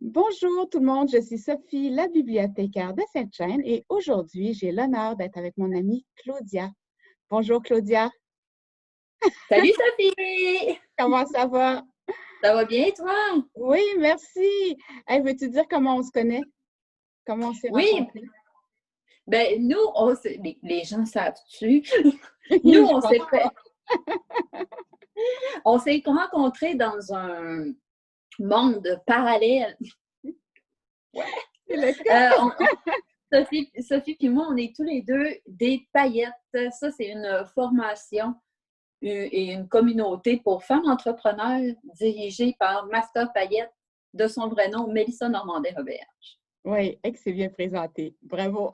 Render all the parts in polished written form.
Bonjour tout le monde, je suis Sophie, la bibliothécaire de Sainte-Chaîne et aujourd'hui, j'ai l'honneur d'être avec mon amie Claudia. Bonjour Claudia, Salut Sophie! comment ça va? Ça va bien toi? Oui, merci. Hey, veux-tu dire comment on se connaît? Comment on s'est Oui, rencontrés? ben nous, les gens savent-tu? Nous, Je pense pas. on s'est rencontrés dans un monde parallèle. Ouais. C'est le cas. Sophie et moi, on est tous les deux des paillettes. Ça, c'est une formation et une communauté pour femmes entrepreneurs dirigée par Master Paillette, de son vrai nom, Mélissa Normandin-Roberge. Oui, et que c'est bien présenté. Bravo.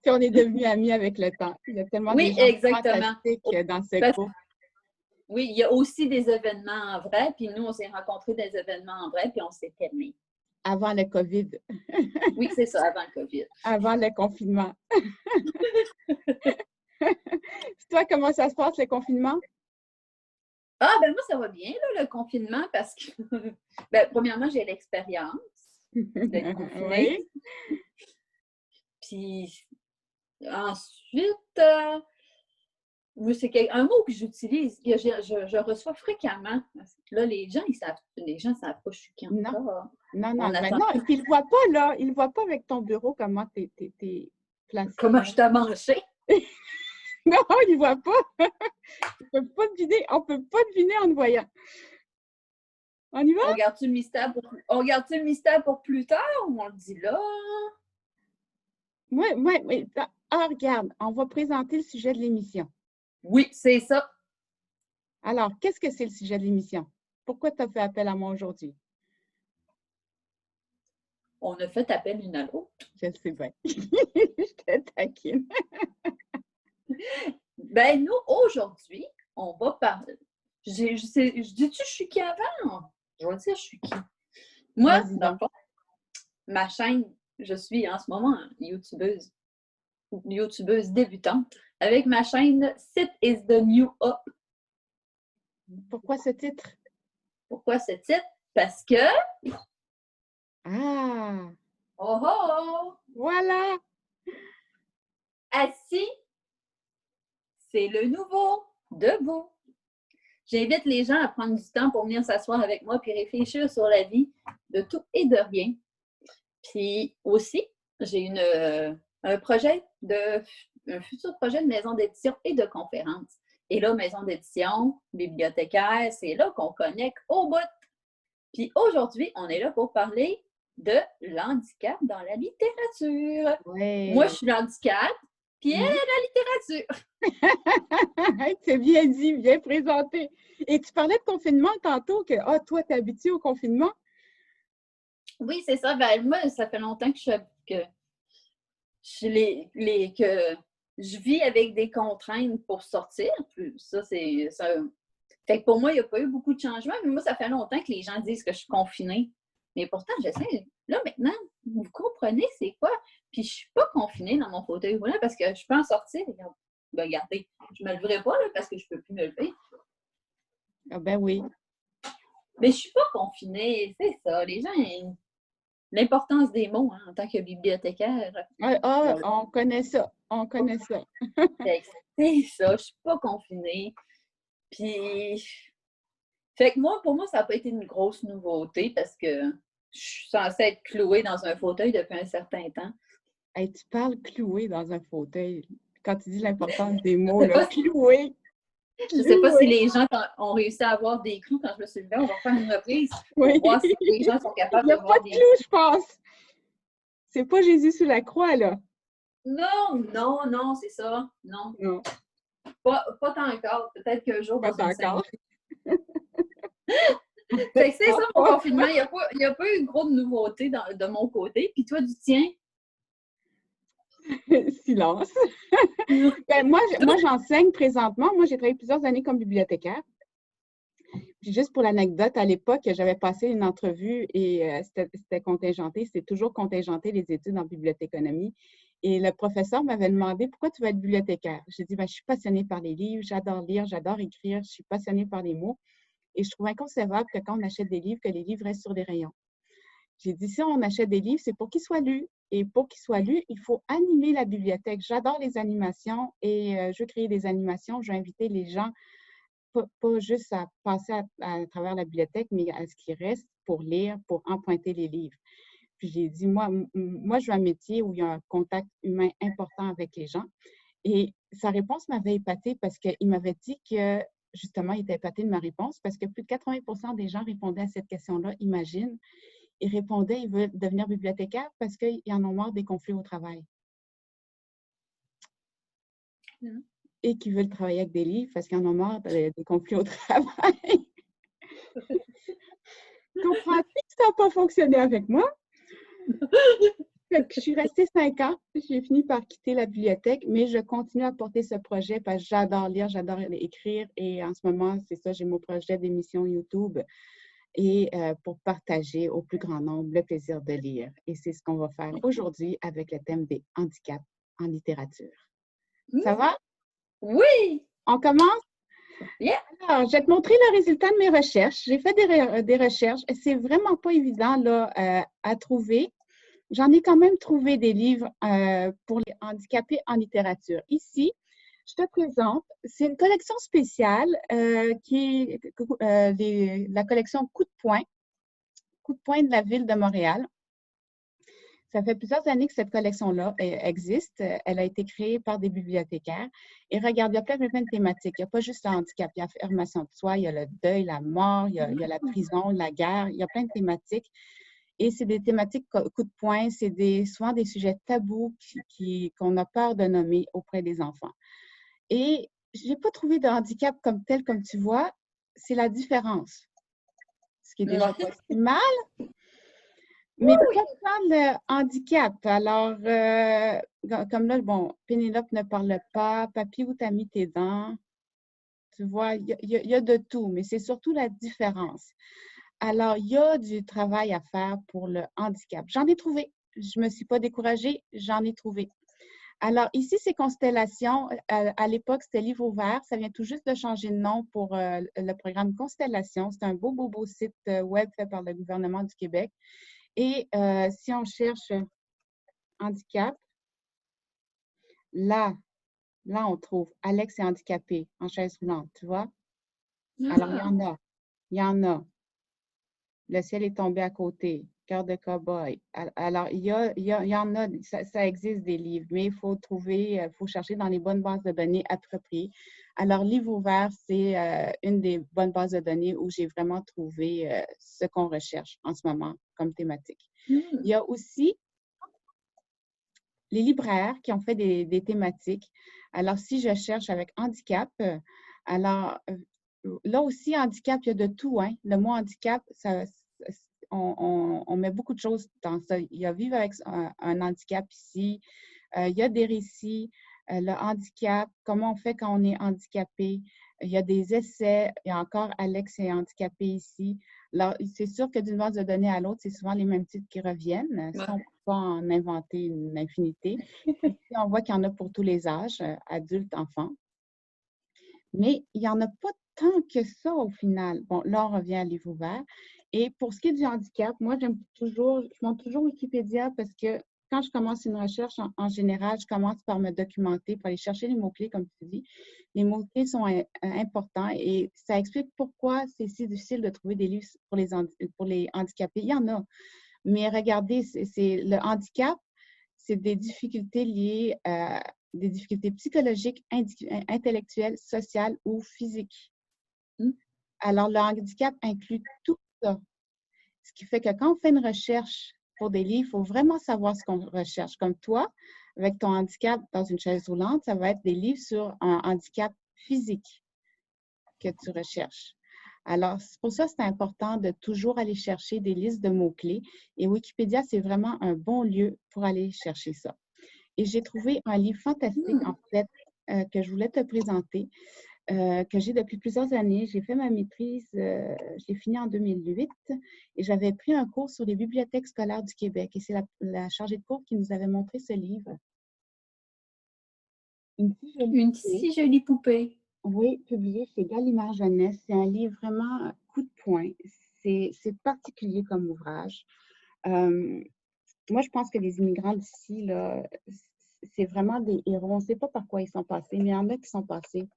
Puis on est devenus amis avec le temps. Il y a tellement de Oui, gens exactement. fantastiques dans ce Parce groupe. Oui, il y a aussi des événements en vrai, puis nous, on s'est rencontrés des événements en vrai, puis on s'est aimés. Avant le COVID, Oui, c'est ça, avant le COVID. avant le confinement. Puis toi, comment ça se passe, le confinement? Ah, ben moi, ça va bien, là, le confinement, parce que, ben, premièrement, j'ai l'expérience d'être confinée. Oui. Puis ensuite, c'est un mot que j'utilise, que je reçois fréquemment. Là, les gens savent pas je suis qui Non, encore. non, On non. Mais attend non, puis il ne voit pas, là. Il ne voit pas avec ton bureau comment tu es placé, comment là. je t'ai mangé. Non, il ne voit pas. On peut pas deviner en le voyant. On y va? On garde-tu le mystère pour plus tard ou on le dit là? Oui. Ah, regarde, on va présenter le sujet de l'émission. Oui, c'est ça. Alors, qu'est-ce que c'est le sujet de l'émission? Pourquoi tu as fait appel à moi aujourd'hui? On a fait appel l'une à l'autre. Je le sais bien. Je te taquine. Ben, nous, aujourd'hui, on va parler. Je dis-tu, je suis qui avant? Je vais dire, je suis qui. Moi, Vas-y dans le donc. fond, ma chaîne, je suis en ce moment YouTubeuse débutante avec ma chaîne Sit is the New Up. Pourquoi ce titre? Pourquoi ce titre? Parce que, Ah, oh oh, voilà! assis, c'est le nouveau debout. J'invite les gens à prendre du temps pour venir s'asseoir avec moi puis réfléchir sur la vie de tout et de rien. Puis aussi, j'ai un futur projet de maison d'édition et de conférence. Et là, maison d'édition, bibliothécaire, c'est là qu'on connecte au bout. Puis aujourd'hui, on est là pour parler de l'handicap dans la littérature. Moi, je Oui. suis l'handicap, puis elle est la littérature. C'est bien dit, bien présenté. Et tu parlais de confinement tantôt, que toi, tu es habitué au confinement. Oui, c'est ça. Ben, moi, ça fait longtemps que je vis avec des contraintes pour sortir. Ça, c'est ça. Fait que pour moi, il n'y a pas eu beaucoup de changements, mais moi, ça fait longtemps que les gens disent que je suis confinée. Mais pourtant, j'essaie. Là, maintenant, vous comprenez c'est quoi? Puis je ne suis pas confinée dans mon fauteuil roulant parce que je peux en sortir. Regardez, je ne me leverai pas là, parce que je ne peux plus me lever. Ah ben oui. Mais je ne suis pas confinée, c'est ça. Les gens, l'importance des mots en tant que bibliothécaire. On connaît ça. On connaît ça. C'est ça, je ne suis pas confinée. Puis, fait que moi, pour moi, ça n'a pas été une grosse nouveauté parce que je suis censée être clouée dans un fauteuil depuis un certain temps. Hey, tu parles cloué dans un fauteuil. Quand tu dis l'importance des Je mots, sais là, pas, cloué, je sais pas si cloué. les gens ont réussi à avoir des clous quand je me suis levée. On va faire une reprise Oui. pour voir si les gens sont Il capables n'y de a pas voir de des clou, clous. je pense. C'est pas Jésus sur la croix, là. Non, c'est ça. Non, Non, pas tant encore. Peut-être qu'un jour, pas dans une encore. cinquième. Fait que c'est ça mon Pas. confinement. Il n'y a pas eu gros de nouveautés de mon côté. Puis toi, du tien? Silence. Ben, moi, j'enseigne présentement. Moi, j'ai travaillé plusieurs années comme bibliothécaire. Puis juste pour l'anecdote, à l'époque, j'avais passé une entrevue et c'était contingenté. C'est toujours contingenté les études en bibliothéconomie. Et le professeur m'avait demandé pourquoi tu veux être bibliothécaire. J'ai dit, ben, je suis passionnée par les livres, j'adore lire, j'adore écrire, je suis passionnée par les mots. Et je trouve inconcevable que quand on achète des livres, que les livres restent sur des rayons. J'ai dit, si on achète des livres, c'est pour qu'ils soient lus. Et pour qu'ils soient lus, il faut animer la bibliothèque. J'adore les animations et je veux créer des animations. Je veux inviter les gens, pas juste à passer à travers la bibliothèque, mais à ce qui reste pour lire, pour emprunter les livres. Puis j'ai dit, moi, je veux un métier où il y a un contact humain important avec les gens. Et sa réponse m'avait épatée parce qu'il m'avait dit que, justement, il était épaté de ma réponse parce que plus de 80% des gens répondaient à cette question-là. Imagine, ils répondaient, ils veulent devenir bibliothécaires parce qu'ils en ont marre des conflits au travail. Et qui veulent travailler avec des livres parce qu'ils en ont marre des conflits au travail. Comprends-tu que ça n'a pas fonctionné avec moi? Je suis restée 5 ans. J'ai fini par quitter la bibliothèque, mais je continue à porter ce projet parce que j'adore lire, j'adore écrire. Et en ce moment, c'est ça, j'ai mon projet d'émission YouTube et pour partager au plus grand nombre le plaisir de lire. Et c'est ce qu'on va faire aujourd'hui avec le thème des handicaps en littérature. Ça va? Oui! On commence? Yeah! Alors, je vais te montrer le résultat de mes recherches. J'ai fait des recherches. C'est vraiment pas évident là, à trouver. J'en ai quand même trouvé des livres pour les handicapés en littérature. Ici, je te présente, c'est une collection spéciale qui est la collection Coup de poing de la ville de Montréal. Ça fait plusieurs années que cette collection-là existe. Elle a été créée par des bibliothécaires. Et regarde, il y a plein de thématiques. Il n'y a pas juste le handicap, il y a l'affirmation de soi, il y a le deuil, la mort, il y a la prison, la guerre. Il y a plein de thématiques. Et c'est des thématiques coup de poing, c'est souvent des sujets tabous qu'on a peur de nommer auprès des enfants. Et je n'ai pas trouvé de handicap comme tel, comme tu vois, c'est la différence. Ce qui est déjà pas si mal. Mais pas tant le handicap. Alors, comme là, bon, Pénélope ne parle pas, Papy, où t'as mis tes dents? Tu vois, il y a de tout, mais c'est surtout la différence. Alors, il y a du travail à faire pour le handicap. J'en ai trouvé. Je ne me suis pas découragée, j'en ai trouvé. Alors, ici, c'est Constellation. À l'époque, c'était Livre ouvert. Ça vient tout juste de changer de nom pour le programme Constellation. C'est un beau site web fait par le gouvernement du Québec. Et si on cherche handicap, là, on trouve Alex est handicapé en chaise roulante, tu vois? Alors, il y en a. Le ciel est tombé à côté, Cœur de cow-boy. Alors, il y en a, ça existe des livres, mais il faut faut chercher dans les bonnes bases de données appropriées. Alors, Livre ouvert, c'est une des bonnes bases de données où j'ai vraiment trouvé ce qu'on recherche en ce moment comme thématique. Il y a aussi les libraires qui ont fait des thématiques. Alors, si je cherche avec handicap, alors là aussi, handicap, il y a de tout. Hein? Le mot handicap, on met beaucoup de choses dans ça. Il y a vivre avec un handicap ici. Il y a des récits, le handicap, comment on fait quand on est handicapé. Il y a des essais. Il y a encore Alex est handicapé ici. Alors, c'est sûr que d'une base de données à l'autre, c'est souvent les mêmes titres qui reviennent. Ça, on ne peut pas en inventer une infinité. Ici, on voit qu'il y en a pour tous les âges, adultes, enfants. Mais il n'y en a pas tant que ça au final. Bon, là, on revient à livre ouvert. Et pour ce qui est du handicap, moi, je monte toujours Wikipédia parce que quand je commence une recherche, en général, je commence par me documenter, pour aller chercher les mots-clés, comme tu dis. Les mots-clés sont importants et ça explique pourquoi c'est si difficile de trouver des livres pour les handicapés. Il y en a. Mais regardez, le handicap, c'est des difficultés liées à des difficultés psychologiques, intellectuelles, sociales ou physiques. Alors, le handicap inclut tout ça. Ce qui fait que quand on fait une recherche pour des livres, il faut vraiment savoir ce qu'on recherche. Comme toi, avec ton handicap dans une chaise roulante, ça va être des livres sur un handicap physique que tu recherches. Alors, pour ça, c'est important de toujours aller chercher des listes de mots-clés. Et Wikipédia, c'est vraiment un bon lieu pour aller chercher ça. Et j'ai trouvé un livre fantastique, en fait, que je voulais te présenter, que j'ai depuis plusieurs années. J'ai fait ma maîtrise, je l'ai fini en 2008, et j'avais pris un cours sur les bibliothèques scolaires du Québec. Et c'est la chargée de cours qui nous avait montré ce livre. Une si jolie poupée. Oui, publié chez Gallimard Jeunesse. C'est un livre vraiment coup de poing. C'est particulier comme ouvrage. Moi, je pense que les immigrants d'ici, là, c'est vraiment des héros. On ne sait pas par quoi ils sont passés, mais il y en a qui sont passés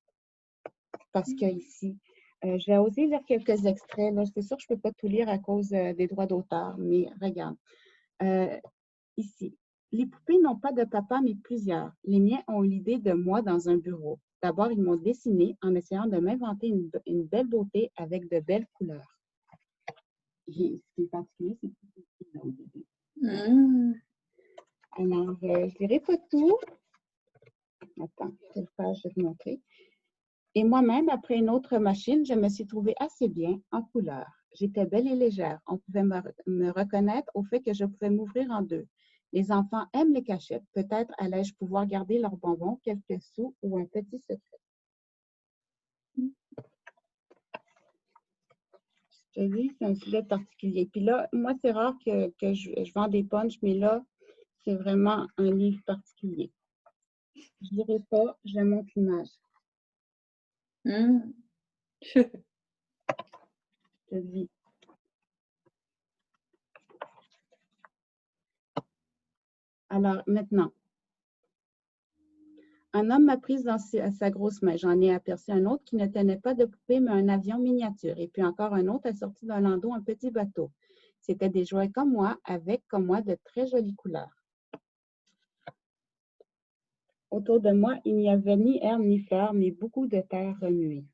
parce qu'ici. Je vais oser lire quelques extraits. Là. C'est sûr que je ne peux pas tout lire à cause des droits d'auteur, mais regarde. Ici. Les poupées n'ont pas de papa, mais plusieurs. Les miens ont eu l'idée de moi dans un bureau. D'abord, ils m'ont dessiné en essayant de m'inventer une belle beauté avec de belles couleurs. Ce qui est particulier, c'est que c'est là au début. Alors, je ne dirai pas tout. Attends, quelle page je vais te montrer. Et moi-même, après une autre machine, je me suis trouvée assez bien en couleur. J'étais belle et légère. On pouvait me reconnaître au fait que je pouvais m'ouvrir en deux. Les enfants aiment les cachettes. Peut-être allais-je pouvoir garder leurs bonbons, quelques sous ou un petit secret. Je te dis, c'est un sujet particulier. Puis là, moi, c'est rare que je vends des punchs, mais là, c'est vraiment un livre particulier. Je ne dirai pas, je montre l'image. Je te dis. Alors, maintenant, un homme m'a prise dans sa grosse main. J'en ai aperçu un autre qui ne tenait pas de poupée, mais un avion miniature. Et puis encore un autre assorti d'un landau, un petit bateau. C'était des jouets comme moi, avec, comme moi, de très jolies couleurs. Autour de moi, il n'y avait ni herbe ni fleurs, mais beaucoup de terre remuée.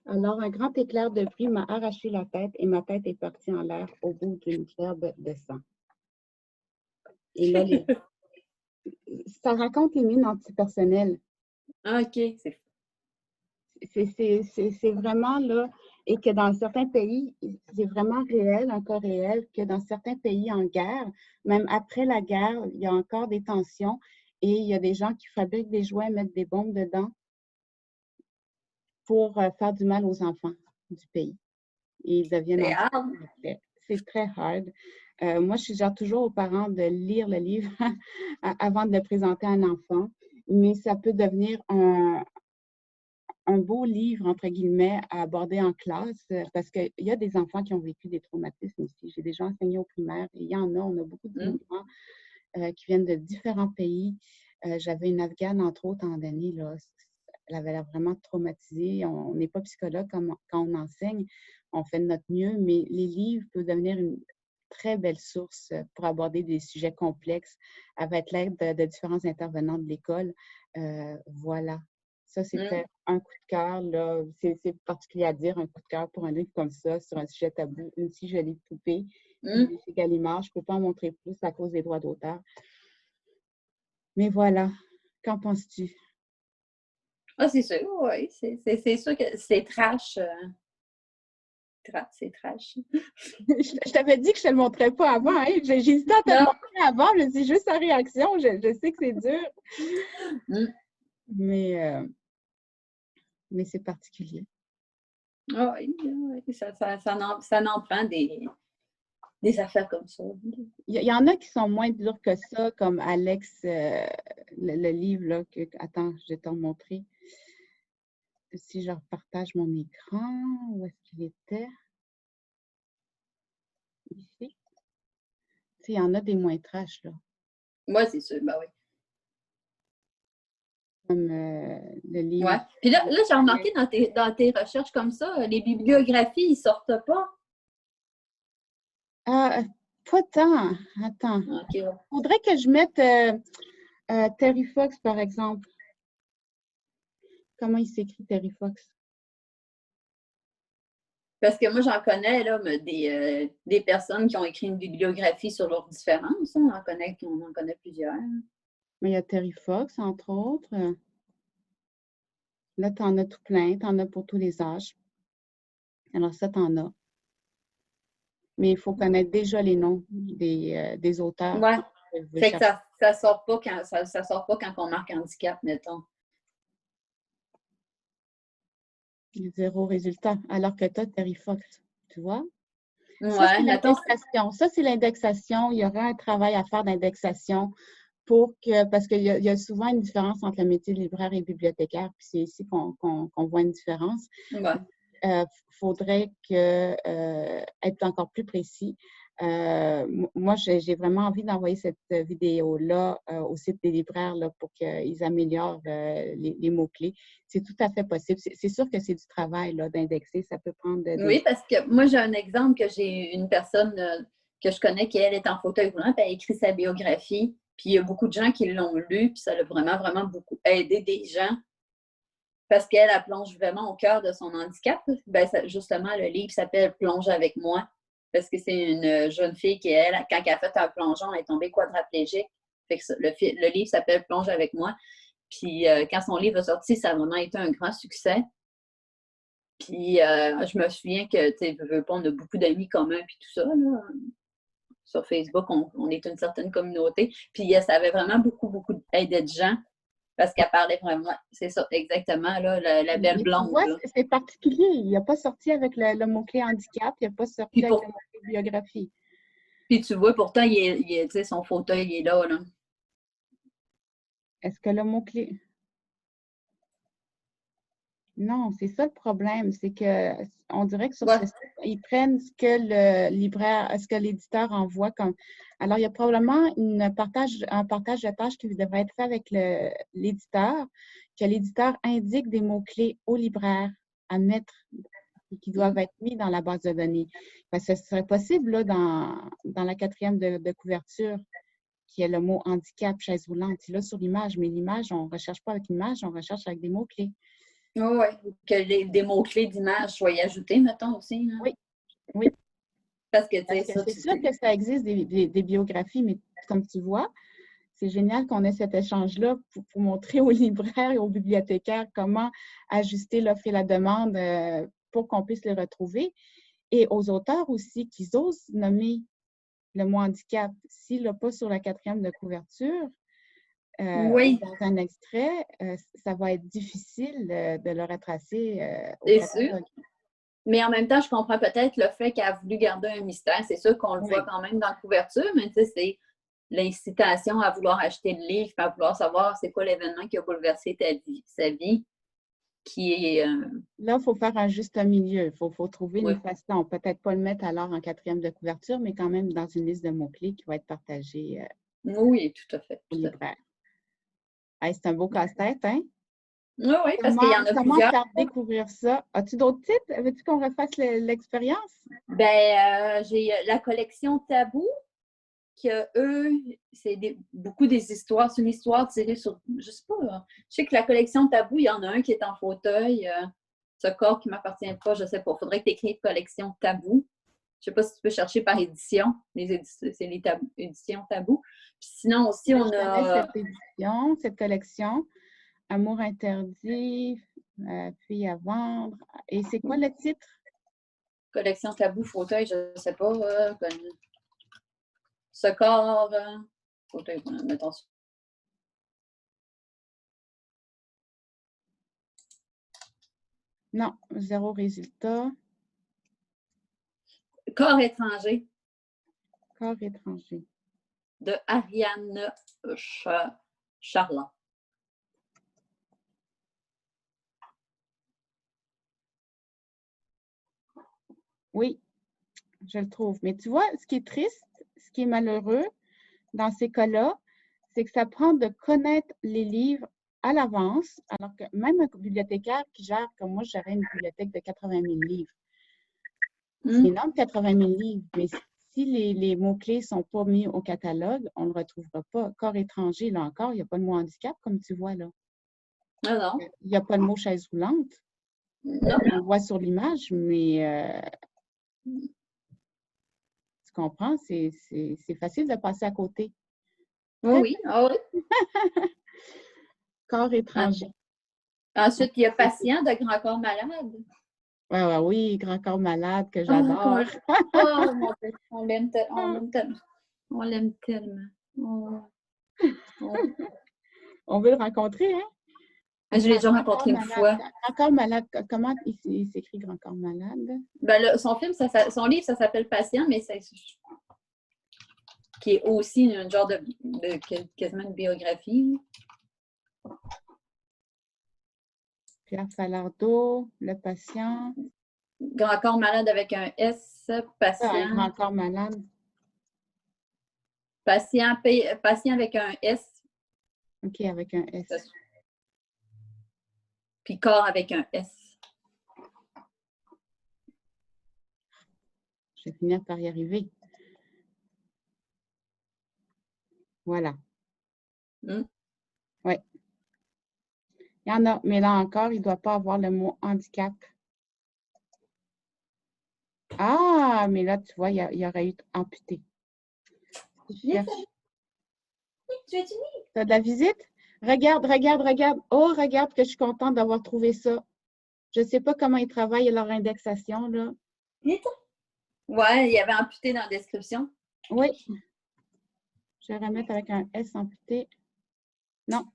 Alors, un grand éclair de pluie m'a arraché la tête et ma tête est partie en l'air au bout d'une gerbe de sang. Et là, ça raconte les mines antipersonnelles. Ah, OK. C'est vraiment là, et que dans certains pays, c'est vraiment réel, encore réel, que dans certains pays en guerre, même après la guerre, il y a encore des tensions et il y a des gens qui fabriquent des jouets, mettent des bombes dedans pour faire du mal aux enfants du pays. Et ils deviennent c'est très hard. Moi, je suggère toujours aux parents de lire le livre avant de le présenter à un enfant, mais ça peut devenir un beau livre, entre guillemets, à aborder en classe parce qu'il y a des enfants qui ont vécu des traumatismes ici. J'ai déjà enseigné au primaire et il y en a, on a beaucoup d'immigrants qui viennent de différents pays. J'avais une Afghane, entre autres, en année, là, elle avait l'air vraiment traumatisée. On n'est pas psychologue quand on enseigne, on fait de notre mieux, mais les livres peuvent devenir une très belle source pour aborder des sujets complexes avec l'aide de différents intervenants de l'école. Voilà. Ça, c'était un coup de cœur, là. C'est particulier à dire, un coup de cœur pour un livre comme ça, sur un sujet tabou, une si jolie poupée. C'est Gallimard, je ne peux pas en montrer plus à cause des droits d'auteur. Mais voilà, qu'en penses-tu? Ah, c'est sûr, oui. C'est sûr que c'est trash. C'est trash. Je t'avais dit que je ne te le montrais pas avant. Hein? J'hésitais à te le montrer avant, mais c'est juste sa réaction. Je sais que c'est dur. Mais c'est particulier. Ah oui, ça n'en prend des affaires comme ça. Il y en a qui sont moins durs que ça, comme Alex, le livre, là, attends, je vais t'en montrer. Si je repartage mon écran, où est-ce qu'il était? Ici. Il y en a des moins trash, là. Oui, c'est sûr, ben oui. Comme le livre. Ouais. Puis là j'ai remarqué dans tes recherches comme ça, les bibliographies, ils ne sortent pas. Pas tant. Attends. Okay, ouais. Faudrait que je mette Terry Fox, par exemple. Comment il s'écrit, Terry Fox? Parce que moi, j'en connais là, des personnes qui ont écrit une bibliographie sur leurs différences. On en connaît plusieurs. Mais il y a Terry Fox, entre autres. Là, tu en as tout plein. Tu en as pour tous les âges. Alors, ça, tu en as. Mais il faut connaître déjà les noms des auteurs. Ouais. Fait que ça ne sort pas quand on marque handicap, mettons. Zéro résultat. Alors que tu as Terry Fox, tu vois? Ça, c'est Ouais, mettons, l'indexation. Ça, c'est l'indexation. Il y aura un travail à faire d'indexation parce qu'il y a souvent une différence entre le métier de libraire et bibliothécaire, puis c'est ici qu'on voit une différence. ouais. Faudrait être encore plus précis. Moi, j'ai vraiment envie d'envoyer cette vidéo-là au site des libraires là, pour qu'ils améliorent les mots-clés. C'est tout à fait possible. C'est sûr que c'est du travail là, d'indexer. Ça peut prendre des... Oui, parce que moi, j'ai un exemple que j'ai une personne que je connais qui, elle, est en fauteuil roulant, puis elle a écrit sa biographie. Puis il y a beaucoup de gens qui l'ont lu, puis ça a vraiment, vraiment beaucoup aidé des gens parce qu'elle, elle plonge vraiment au cœur de son handicap. Ben, justement, le livre s'appelle Plonge avec moi parce que c'est une jeune fille qui, elle, quand elle a fait un plongeon, elle est tombée quadraplégique. Fait que le livre s'appelle Plonge avec moi. Puis quand son livre est sorti, ça a vraiment été un grand succès. Puis je me souviens que, tu sais, on a beaucoup d'amis communs, puis tout ça, là. Sur Facebook, on est une certaine communauté. Puis ça avait vraiment beaucoup, beaucoup aidé de gens parce qu'elle parlait vraiment, c'est ça, exactement, là, la belle Mais tu blonde. vois, Là. c'est particulier. Il n'a pas sorti avec le mot-clé handicap. Il n'a pas sorti Puis, avec le mot-clé biographie. puis tu vois, pourtant, tu sais, son fauteuil il est là, là. Est-ce que le mot-clé... Non, c'est ça le problème. C'est que on dirait que sur Ouais. ce site, ils prennent ce que le libraire, ce que l'éditeur envoie comme. Alors, il y a probablement un partage de tâches qui devrait être fait avec l'éditeur, que l'éditeur indique des mots-clés au libraire à mettre et qui doivent être mis dans la base de données. Parce que ce serait possible là, dans la quatrième de couverture, qui est le mot handicap, chaise roulante. C'est là sur l'image, mais l'image, on ne recherche pas avec l'image, on recherche avec des mots-clés. Oui, que des mots-clés d'image soient ajoutés, mettons aussi. Là. Oui, oui. Parce que, tu Parce sais, que ça, c'est sûr que ça existe des biographies, mais comme tu vois, c'est génial qu'on ait cet échange-là pour montrer aux libraires et aux bibliothécaires comment ajuster l'offre et la demande pour qu'on puisse les retrouver. Et aux auteurs aussi, qu'ils osent nommer le mot handicap. S'il n'a pas sur la quatrième de couverture ou oui, dans un extrait, ça va être difficile de le retracer au c'est sûr. catalogue. Mais en même temps, je comprends peut-être le fait qu'elle a voulu garder un mystère. C'est sûr qu'on le Oui. voit quand même dans la couverture, mais tu sais, c'est l'incitation à vouloir acheter le livre, à vouloir savoir c'est quoi l'événement qui a bouleversé sa vie, qui est... Là, il faut faire un juste milieu. Il faut trouver oui. une façon. Peut-être pas le mettre alors en quatrième de couverture, mais quand même dans une liste de mots-clés qui va être partagée Oui, tout à fait. aux Tout à fait. libraires. Hey, c'est un beau casse-tête, hein? Oui, oui, parce qu'il y en a Comment plusieurs. faire découvrir ça? As-tu d'autres titres? Veux-tu qu'on refasse l'expérience? Ben, j'ai la collection Tabou, que eux, c'est beaucoup des histoires. C'est une histoire tirée sur, je sais pas, je sais que la collection Tabou, il y en a un qui est en fauteuil, ce corps qui ne m'appartient pas, je sais pas. Il faudrait que tu écrives collection Tabou. Je sais pas si tu peux chercher par édition. C'est les éditions Tabou. Puis sinon aussi, Oui, on je connais a cette édition, cette collection. Amour interdit, Filles à vendre. Et c'est quoi le titre? collection Tabou fauteuil, je ne sais pas. Ce corps, fauteuil, mettons. Non, zéro résultat. Corps étranger Corps étranger. de Ariane Charland. Oui, je le trouve. Mais tu vois, ce qui est triste, ce qui est malheureux dans ces cas-là, c'est que ça prend de connaître les livres à l'avance, alors que même un bibliothécaire qui gère, comme moi, je gérais une bibliothèque de 80 000 livres. C'est énorme, 80 000 livres, mais si les mots-clés ne sont pas mis au catalogue, on ne le retrouvera pas. Corps étranger, là encore, il n'y a pas le mot handicap, comme tu vois là. Ah non. Il n'y a pas le mot chaise roulante. Non. On le voit sur l'image, mais tu comprends, c'est facile de passer à côté. Oui, ah oui. Corps étranger. Ensuite, il y a patient de Grand Corps Malade. Oui, Grand Corps malade que Oh, j'adore. oh mon Dieu, on l'aime tellement. On l'aime tellement. Oh. On veut le rencontrer, hein? Je l'ai déjà Grand rencontré une Corps fois. Malade. Grand Corps Malade, comment il s'écrit Grand Corps Malade? Ben là, son livre, ça s'appelle Patient, mais c'est qui est aussi un genre de quasiment une biographie. Pierre Falardeau, le patient. Grand corps malade avec un S, patient. Grand Corps Malade. Patient avec un S. OK, avec un S. Puis corps avec un S. Je vais finir par y arriver. Voilà. Oui. Il y en a, mais là encore, il ne doit pas avoir le mot handicap. Ah, mais là, tu vois, il y aurait eu amputé. Tu as de la visite? Regarde. Oh, regarde que je suis contente d'avoir trouvé ça. Je ne sais pas comment ils travaillent leur indexation, là. Ouais, il y avait amputé dans la description. Oui. Je vais remettre avec un S amputé. Non.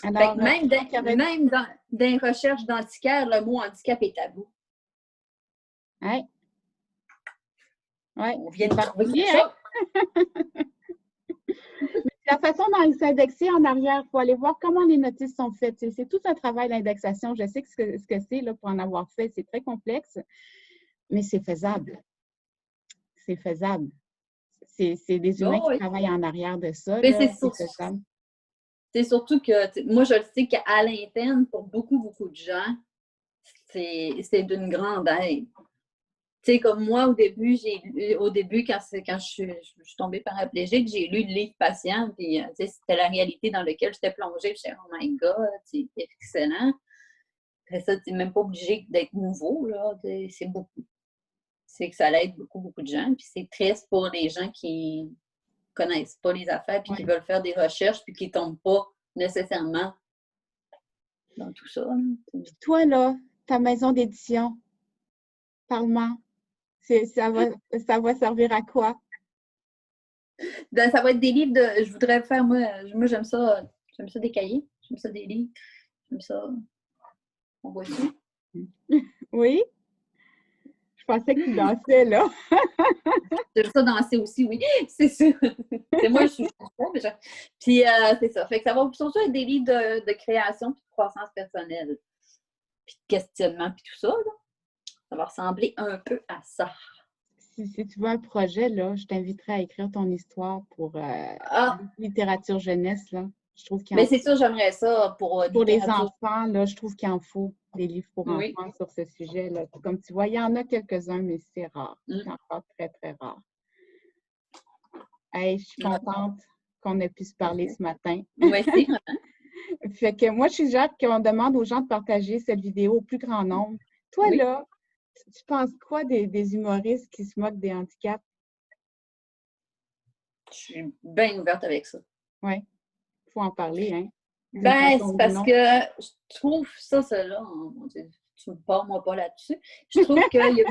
Alors, même dans les recherches d'antiquaire, le mot handicap est tabou. Oui. Ouais, on vient de trouver quelque hein? chose. La façon dont c'est indexé en arrière, il faut aller voir comment les notices sont faites. C'est tout un travail d'indexation. Je sais ce que c'est là, pour en avoir fait. C'est très complexe, mais c'est faisable. C'est faisable. C'est des humains qui travaillent en arrière de ça. C'est surtout que, moi, je le sais qu'à l'interne, pour beaucoup, beaucoup de gens, c'est d'une grande aide. Tu sais, comme moi, au début, quand je suis tombée paraplégique, j'ai lu le livre Patient, puis c'était la réalité dans laquelle j'étais plongée. J'étais, oh my God, c'est excellent. Après ça, tu n'es même pas obligé d'être nouveau, là. C'est beaucoup. C'est que ça aide beaucoup, beaucoup de gens. Puis c'est triste pour les gens qui connaissent pas les affaires, puis qui veulent faire des recherches, puis qui ne tombent pas nécessairement dans tout ça. Puis toi, là, ta maison d'édition, parle-moi. Ça va servir à quoi? Ben, ça va être des livres de. Je voudrais faire, moi j'aime ça des cahiers, j'aime ça des livres, j'aime ça. On voit ça. Oui? Je pensais que tu dansais, là. J'aime ça danser aussi, oui, c'est sûr. C'est moi, je suis déjà. Puis c'est ça. Fait que ça va surtout être des livres de création puis de croissance personnelle. Puis de questionnement puis tout ça, là. Ça va ressembler un peu à ça. Si tu veux un projet, là, je t'inviterai à écrire ton histoire pour littérature jeunesse, là. Je trouve qu'il Mais c'est sûr, j'aimerais ça pour les enfants, là, je trouve qu'il en faut des livres pour enfants sur ce sujet-là. Comme tu vois, il y en a quelques-uns, mais c'est rare. C'est encore très, très rare. Hey, je suis contente qu'on ait pu se parler ce matin. Oui, c'est vrai. Fait que moi, je suggère qu'on demande aux gens de partager cette vidéo au plus grand nombre. Toi, là, tu penses quoi des humoristes qui se moquent des handicaps? Je suis bien ouverte avec ça. Oui, il faut en parler, hein? Ben, c'est parce que je trouve ça, là, tu me parles moi pas là-dessus. Je trouve qu'il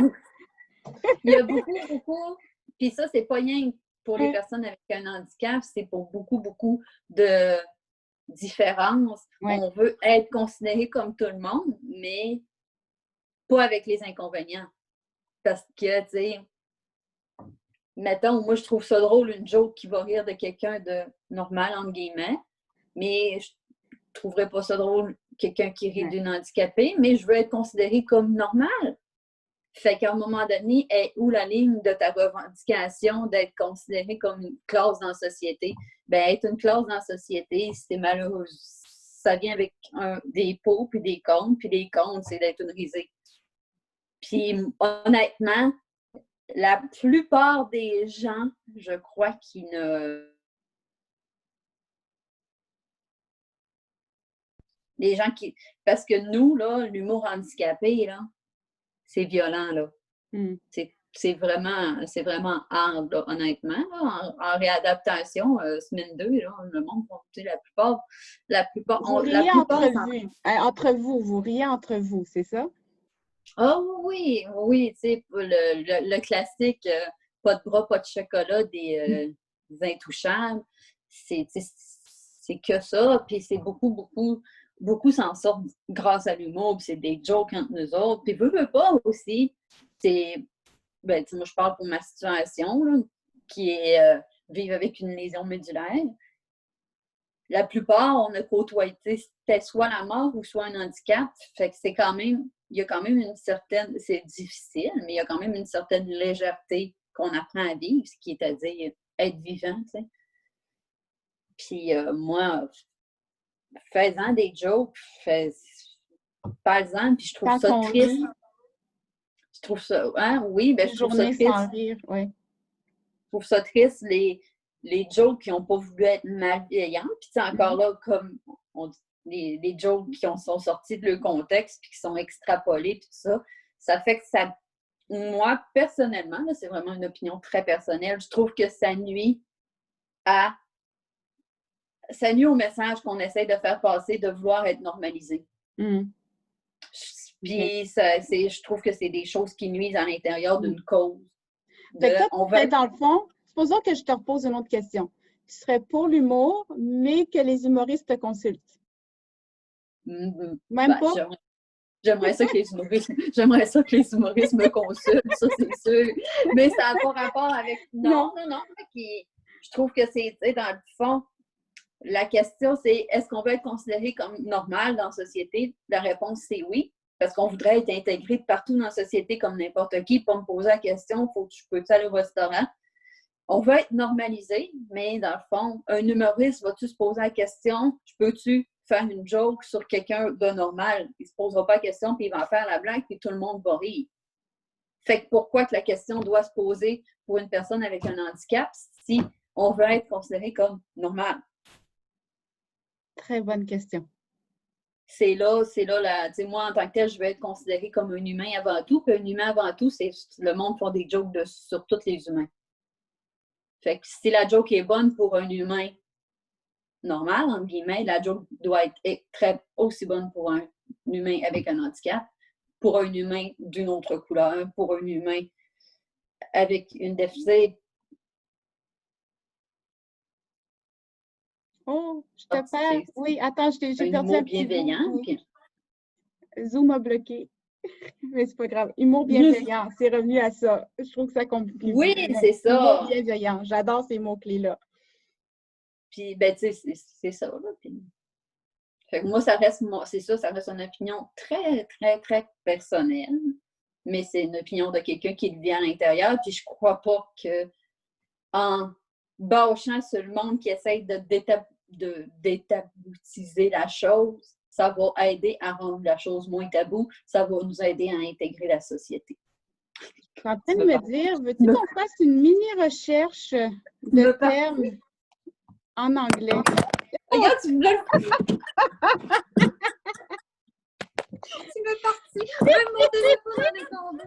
y a beaucoup, puis ça, c'est pas rien pour les personnes avec un handicap, c'est pour beaucoup, beaucoup de différences. On veut être considéré comme tout le monde, mais pas avec les inconvénients. Parce que, tu sais, mettons, moi, je trouve ça drôle, une joke qui va rire de quelqu'un de normal, entre guillemets, mais je trouverais pas ça drôle, quelqu'un qui rit d'une handicapée, mais je veux être considérée comme normale. Fait qu'à un moment donné, est où la ligne de ta revendication d'être considérée comme une classe dans la société? Ben, être une classe dans la société, c'est malheureux. Ça vient avec des pots, puis des comptes, puis les comptes, c'est d'être une risée. Puis, honnêtement, la plupart des gens, je crois qu'ils ne... Les gens qui... Parce que nous, là, l'humour handicapé, là, c'est violent, là. C'est vraiment hard, là, honnêtement. Là, en réadaptation, semaine 2, là, le monde, la plupart... Vous riez entre vous, vous riez entre vous, c'est ça? Oh oui, tu sais, le classique, pas de bras, pas de chocolat, des intouchables. c'est que ça, puis c'est beaucoup s'en sortent grâce à l'humour, puis c'est des jokes entre nous autres. Puis veux pas aussi, c'est, ben, moi je parle pour ma situation, là, qui est vivre avec une lésion médulaire. La plupart, on a côtoyé, c'était soit la mort ou soit un handicap. Fait que c'est quand même, il y a quand même une certaine, c'est difficile, mais il y a quand même une certaine légèreté qu'on apprend à vivre, ce qui est à dire être vivant, tu sais. Puis moi, faisant des jokes, parle-en, puis je trouve Quand ça on triste. rit, Je trouve ça, hein, oui, ben une je trouve ça journée triste. sans rire, oui. Je trouve ça triste, les jokes qui n'ont pas voulu être malveillants. Puis c'est encore là, comme on dit, les jokes qui sont sortis de leur contexte puis qui sont extrapolés puis tout ça, ça fait que ça, moi, personnellement, là, c'est vraiment une opinion très personnelle, je trouve que ça nuit au message qu'on essaie de faire passer de vouloir être normalisé. Puis je trouve que c'est des choses qui nuisent à l'intérieur d'une cause. Fait que toi, dans le fond, supposons que je te repose une autre question. Tu serais pour l'humour, mais que les humoristes te consultent. Même pas? J'aimerais ça que les humoristes me consultent, ça c'est sûr. Mais ça n'a pas rapport avec. Non. Je trouve que c'est, dans le fond, la question c'est est-ce qu'on veut être considéré comme normal dans la société? La réponse c'est oui. Parce qu'on voudrait être intégré partout dans la société comme n'importe qui, pas me poser la question, peux-tu aller au restaurant? On veut être normalisé, mais dans le fond, un humoriste, va-tu se poser la question, peux-tu faire une joke sur quelqu'un de normal? Il ne se posera pas la question, puis il va faire la blague, puis tout le monde va rire. Fait que pourquoi que la question doit se poser pour une personne avec un handicap si on veut être considéré comme normal? Très bonne question. C'est là, moi, en tant que tel, je veux être considérée comme un humain avant tout. Puis un humain avant tout, c'est le monde font des jokes sur tous les humains. Fait que si la joke est bonne pour un humain normal, entre guillemets, la joke doit être aussi bonne pour un humain avec un handicap, pour un humain d'une autre couleur, pour un humain avec une déficit. Oh, je te perds. Oui, attends, j'ai perdu un petit bienveillant. Zoom a bloqué. Mais c'est pas grave. Humour bienveillant, c'est revenu à ça. Je trouve que ça complique. Oui, c'est ça. Humour bienveillant. J'adore ces mots-clés-là. Puis, ben, tu sais, c'est ça. Là. Puis... Fait que moi, ça reste une opinion très, très, très personnelle. Mais c'est une opinion de quelqu'un qui le vit à l'intérieur. Puis je crois pas que en bâchant sur le monde qui essaye de détaboutiser la chose, ça va aider à rendre la chose moins taboue, ça va nous aider à intégrer la société. Tu es en train de me dire, veux-tu qu'on fasse une mini-recherche de termes en anglais? Regarde, tu me Tu m'es partie. Même mon téléphone en est tombé.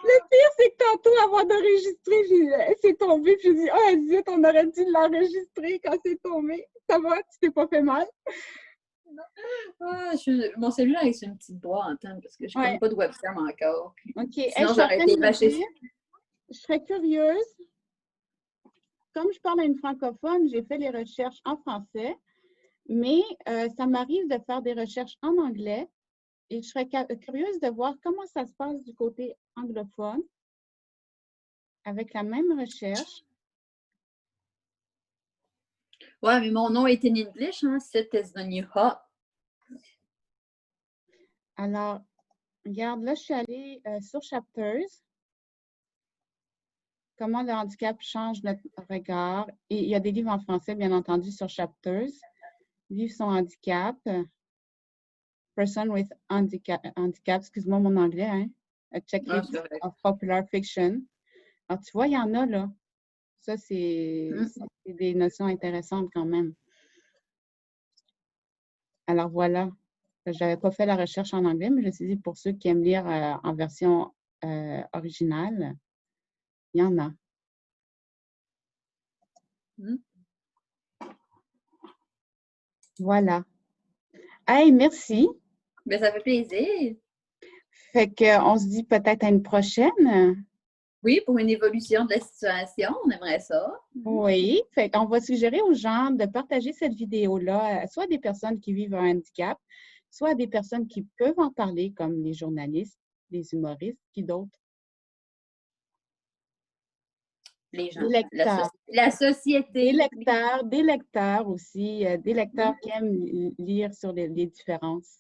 Le pire, c'est que tantôt, avant d'enregistrer, c'est tombé. Puis j'ai dit, oh, zut, on aurait dû l'enregistrer quand c'est tombé. Ça va? Tu t'es pas fait mal? Mon cellulaire est sur une petite boîte, parce que je ne connais pas de webcam encore. OK. Sinon, j'aurais été bâchée. Je serais curieuse. Comme je parle à une francophone, j'ai fait les recherches en français, mais ça m'arrive de faire des recherches en anglais. Et je serais curieuse de voir comment ça se passe du côté anglophone avec la même recherche. Ouais, mais mon nom est in English, hein? Sit is the new hot. Alors, regarde, là, je suis allée sur Chapters. Comment le handicap change notre regard. Et il y a des livres en français, bien entendu, sur Chapters. Vivre son handicap. Person with handicap, excuse-moi mon anglais, hein? A checklist of popular fiction. Alors, tu vois, il y en a, là. Ça, c'est des notions intéressantes quand même. Alors, voilà. Je n'avais pas fait la recherche en anglais, mais je me suis dit, pour ceux qui aiment lire en version originale, il y en a. Voilà. Hey, merci. Ben, ça fait plaisir. Fait qu'on se dit peut-être à une prochaine. Oui, pour une évolution de la situation, on aimerait ça. Oui, fait qu'on va suggérer aux gens de partager cette vidéo-là, soit à des personnes qui vivent un handicap, soit à des personnes qui peuvent en parler, comme les journalistes, les humoristes, qui d'autres? Les gens, Des lecteurs. la société. Des lecteurs aussi, des lecteurs qui aiment lire sur les différences.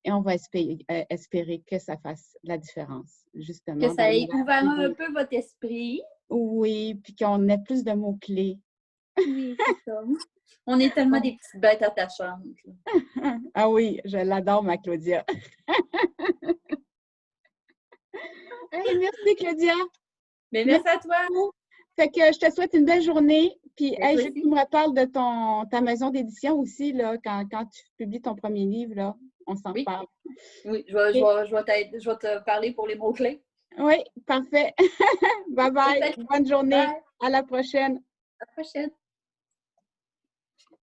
Et on va espérer que ça fasse la différence, justement. Que ça ait ouvert un peu votre esprit. Oui, puis qu'on ait plus de mots-clés. Oui, c'est ça. On est tellement des petites bêtes attachantes. Ah oui, je l'adore, ma Claudia. Hey, merci, Claudia. Mais merci à toi. Beaucoup. Fait que je te souhaite une belle journée. Puis, Ben, hey, toi je veux que aussi. tu me reparles de ta maison d'édition aussi, là, quand tu publies ton premier livre, là. On s'en Oui, reparle. oui, je OK. vais te parler pour les mots-clés. Oui, parfait. Bye bye. Salut. Bonne journée. Bye. À la prochaine. À la prochaine.